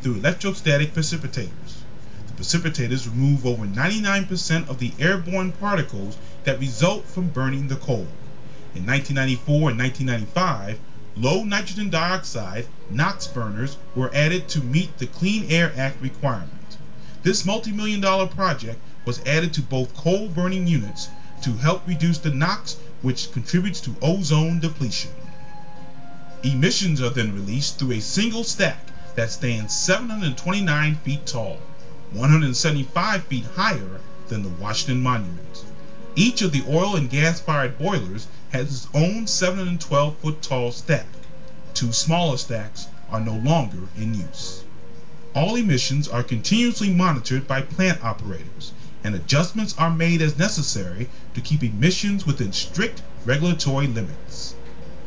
through electrostatic precipitators. The precipitators remove over 99% of the airborne particles that result from burning the coal. In 1994 and 1995, low nitrogen dioxide NOx burners were added to meet the Clean Air Act requirement. This multi-million-dollar project was added to both coal burning units to help reduce the NOx, which contributes to ozone depletion. Emissions are then released through a single stack that stands 729 feet tall, 175 feet higher than the Washington Monument. Each of the oil and gas-fired boilers has its own 712-foot tall stack. Two smaller stacks are no longer in use. All emissions are continuously monitored by plant operators, and adjustments are made as necessary to keep emissions within strict regulatory limits.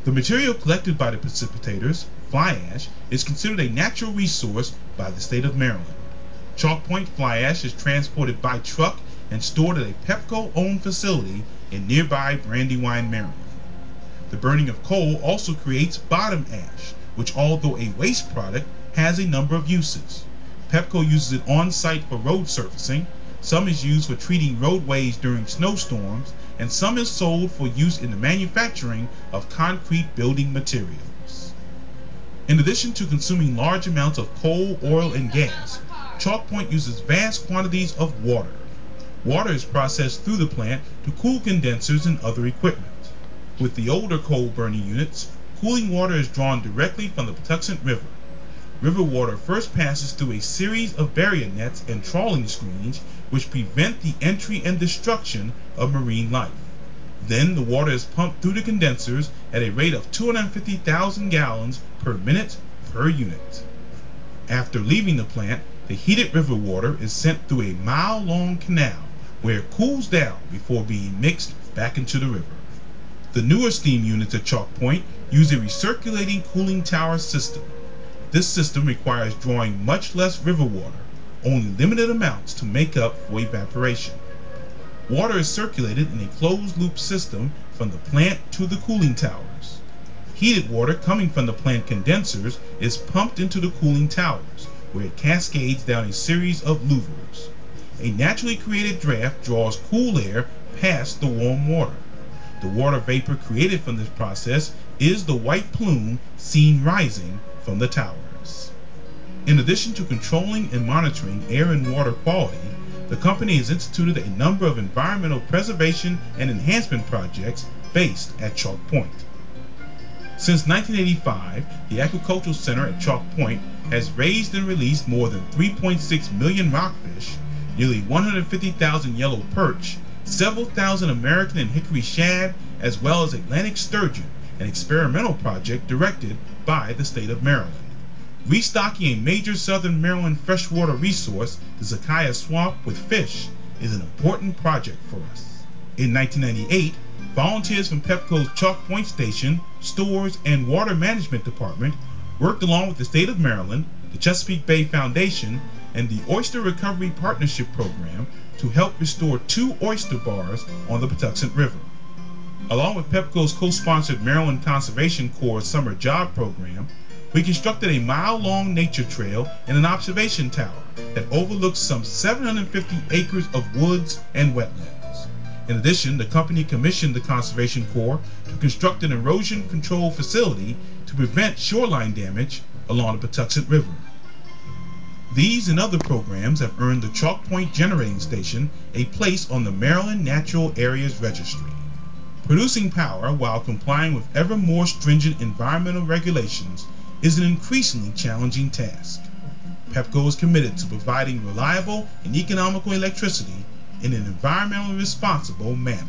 The material collected by the precipitators, fly ash, is considered a natural resource by the state of Maryland. Chalk Point fly ash is transported by truck and stored at a Pepco-owned facility in nearby Brandywine, Maryland. The burning of coal also creates bottom ash, which, although a waste product, has a number of uses. Pepco uses it on-site for road surfacing, some is used for treating roadways during snowstorms, and some is sold for use in the manufacturing of concrete building materials. In addition to consuming large amounts of coal, oil, and gas, Chalk Point uses vast quantities of water. Water is processed through the plant to cool condensers and other equipment. With the older coal burning units, cooling water is drawn directly from the Patuxent River. River water first passes through a series of barrier nets and trawling screens which prevent the entry and destruction of marine life. Then the water is pumped through the condensers at a rate of 250,000 gallons per minute per unit. After leaving the plant, the heated river water is sent through a mile-long canal where it cools down before being mixed back into the river. The newer steam units at Chalk Point use a recirculating cooling tower system. This system requires drawing much less river water, only limited amounts to make up for evaporation. Water is circulated in a closed-loop system from the plant to the cooling towers. Heated water coming from the plant condensers is pumped into the cooling towers, where it cascades down a series of louvers. A naturally created draft draws cool air past the warm water. The water vapor created from this process is the white plume seen rising from the towers. In addition to controlling and monitoring air and water quality, the company has instituted a number of environmental preservation and enhancement projects based at Chalk Point. Since 1985, the Aquaculture Center at Chalk Point has raised and released more than 3.6 million rockfish, nearly 150,000 yellow perch, several thousand American and hickory shad, as well as Atlantic sturgeon, an experimental project directed by the state of Maryland. Restocking a major southern Maryland freshwater resource, the Zakaya Swamp, with fish is an important project for us. In 1998, volunteers from Pepco's Chalk Point Station, Stores, and Water Management Department worked along with the state of Maryland, the Chesapeake Bay Foundation, and the Oyster Recovery Partnership Program to help restore 2 oyster bars on the Patuxent River. Along with Pepco's co-sponsored Maryland Conservation Corps Summer Job Program, we constructed a mile-long nature trail and an observation tower that overlooks some 750 acres of woods and wetlands. In addition, the company commissioned the Conservation Corps to construct an erosion control facility to prevent shoreline damage along the Patuxent River. These and other programs have earned the Chalk Point Generating Station a place on the Maryland Natural Areas Registry. Producing power while complying with ever more stringent environmental regulations is an increasingly challenging task. Pepco is committed to providing reliable and economical electricity in an environmentally responsible manner.